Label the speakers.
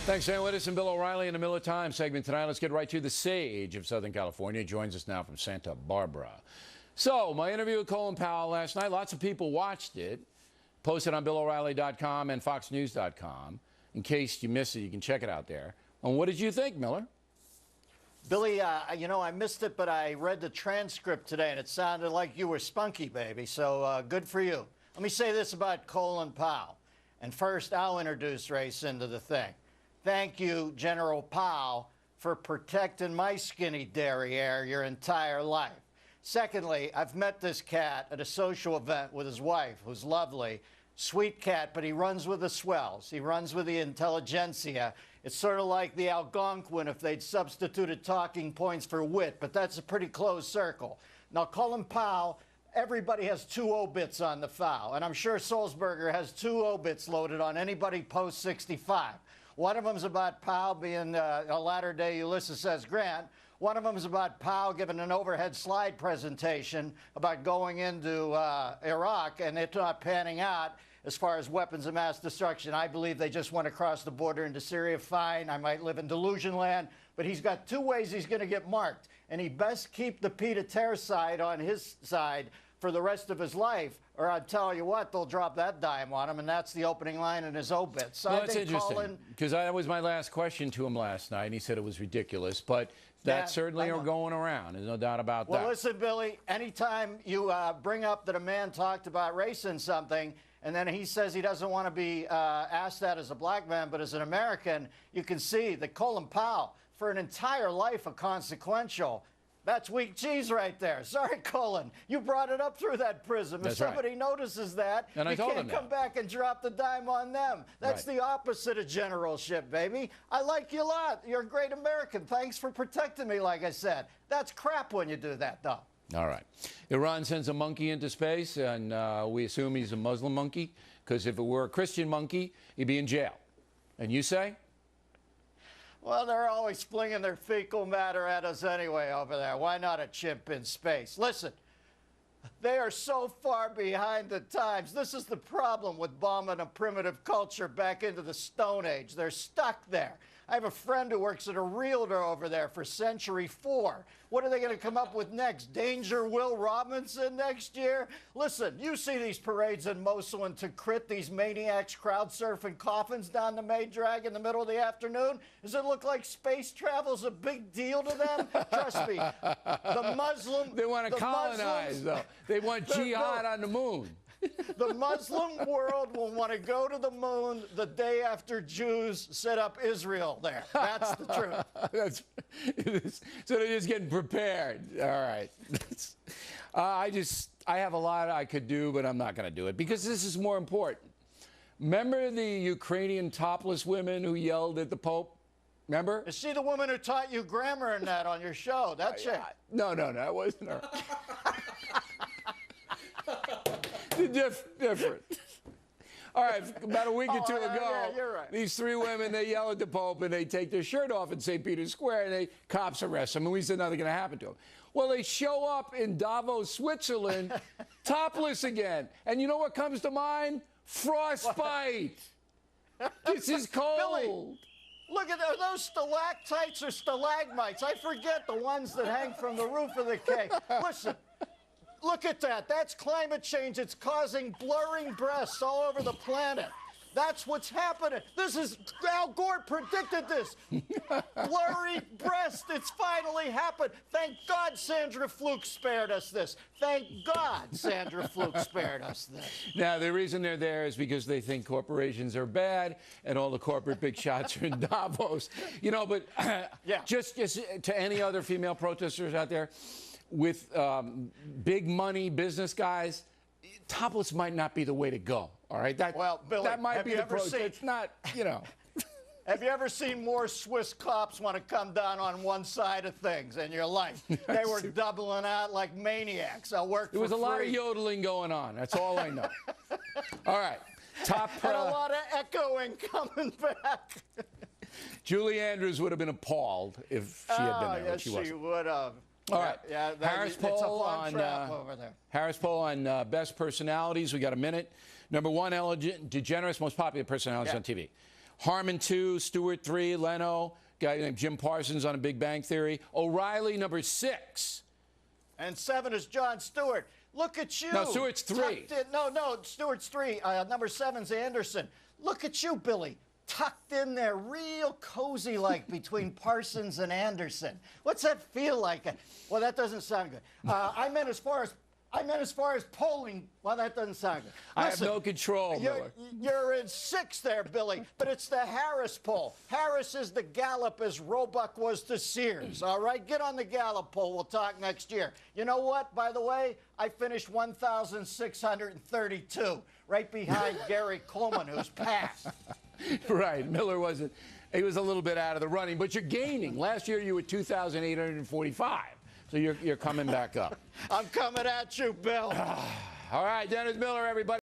Speaker 1: Thanks, Dan Wittes and Bill O'Reilly in the Miller Time segment tonight. Let's get right to the sage of Southern California. Joins us now from Santa Barbara. So, my interview with Colin Powell last night, lots of people watched it. Posted on BillO'Reilly.com and FoxNews.com. In case you missed it, you can check it out there. And what did you think, Miller?
Speaker 2: Billy, I missed it, but I read the transcript today, and it sounded like you were spunky, baby, so good for you. Let me say this about Colin Powell. And first, I'll introduce race into the thing. Thank you, General Powell, for protecting my skinny derriere your entire life. Secondly, I've met this cat at a social event with his wife, who's lovely. Sweet cat, but he runs with the swells. He runs with the intelligentsia. It's sort of like the Algonquin if they'd substituted talking points for wit, but that's a pretty closed circle. Now, Colin Powell, everybody has two obits on the foul, and I'm sure Sulzberger has two obits loaded on anybody post 65. One of them's about Powell being a latter-day Ulysses S. Grant. One of them is about Powell giving an overhead slide presentation about going into Iraq and it not panning out as far as weapons of mass destruction. I believe they just went across the border into Syria. Fine, I might live in delusion land, but he's got two ways he's going to get marked, and he best keep the pied-à-terre side on his side for the rest of his life, or I'll tell you what, they'll drop that dime on him, and that's the opening line in his obit. So
Speaker 1: well, that's interesting, because that was my last question to him last night, and he said it was ridiculous, but that certainly are going around. There's no doubt about that.
Speaker 2: Well, listen, Billy, anytime you bring up that a man talked about race in something, and then he says he doesn't want to be asked that as a black man, but as an American, you can see that Colin Powell, for an entire life of consequential, that's weak cheese right there. Sorry, Colin. You brought it up through that prism. If somebody notices that, you can't come back and drop the dime on them. That's the opposite of generalship, baby. I like you a lot. You're a great American. Thanks for protecting me, like I said. That's crap when you do that, though.
Speaker 1: All right. Iran sends a monkey into space, and we assume he's a Muslim monkey, because if it were a Christian monkey, he'd be in jail. And you say?
Speaker 2: Well, they're always flinging their fecal matter at us anyway over there. Why not a chimp in space? Listen, they are so far behind the times. This is the problem with bombing a primitive culture back into the Stone Age. They're stuck there. I have a friend who works at a realtor over there for Century 4. What are they going to come up with next? Danger Will Robinson next year? Listen, you see these parades in Mosul and Tikrit, these maniacs crowd surfing coffins down the May Drag in the middle of the afternoon? Does it look like space travel's a big deal to them? Trust me, the Muslim...
Speaker 1: They want to colonize, though. They want jihad on the moon.
Speaker 2: The Muslim world will want to go to the moon the day after Jews set up Israel there. That's the truth.
Speaker 1: So they're just getting prepared. All right. I have a lot I could do, but I'm not going to do it because this is more important. Remember the Ukrainian topless women who yelled at the Pope? Remember?
Speaker 2: Is she the woman who taught you grammar and that on your show? That's it.
Speaker 1: No, it wasn't her. Different. All right, about a week or two ago, these three women, they yell at the Pope and they take their shirt off in St. Peter's Square and cops arrest them, and we said nothing going to happen to them. Well, they show up in Davos, Switzerland, topless again. And you know what comes to mind? Frostbite. This is cold.
Speaker 2: Billy, look at those stalactites or stalagmites. I forget the ones that hang from the roof of the cave. Listen. Look at that. That's climate change. It's causing blurring breasts all over the planet. That's what's happening. This is, Al Gore predicted this. Blurry breast. It's finally happened. Thank God Sandra Fluke spared us this. Thank God Sandra Fluke spared us this.
Speaker 1: Now, the reason they're there is because they think corporations are bad and all the corporate big shots are in Davos. You know, but just to any other female protesters out there, with big money business guys, topless might not be the way to go. All right,
Speaker 2: Billy,
Speaker 1: that might be the approach. It's not, you know.
Speaker 2: Have you ever seen more Swiss cops want to come down on one side of things in your life? They were doubling out like maniacs. I worked for free.
Speaker 1: There was a lot of yodeling going on. That's all I know. All right,
Speaker 2: and a lot of echoing coming back.
Speaker 1: Julie Andrews would have been appalled if she had been there.
Speaker 2: Yes, she would have.
Speaker 1: All right.
Speaker 2: Yeah,
Speaker 1: Harris poll on
Speaker 2: over there.
Speaker 1: Harris poll on best personalities. We got a minute. Number one, Ellen DeGeneres, most popular personalities on TV. Harmon 2, Stewart 3, Leno, guy named Jim Parsons on a Big Bang Theory. O'Reilly, number 6.
Speaker 2: And 7 is Jon Stewart. Look at you.
Speaker 1: No, Stewart's 3.
Speaker 2: No, Stewart's 3. Number 7's Anderson. Look at you, Billy. Tucked in there, real cozy like between Parsons and Anderson. What's that feel like? Well, that doesn't sound good. I meant as far as polling. Well, that doesn't sound good. Listen,
Speaker 1: I have no control, Miller.
Speaker 2: You're in 6th there, Billy, but it's the Harris poll. Harris is the Gallup as Roebuck was to Sears, all right? Get on the Gallup poll. We'll talk next year. You know what, by the way? I finished 1,632, right behind Gary Coleman, who's passed.
Speaker 1: Right, Miller wasn't. He was a little bit out of the running, but you're gaining. Last year you were 2,845, so you're coming back up.
Speaker 2: I'm coming at you, Bill.
Speaker 1: All right, Dennis Miller, everybody.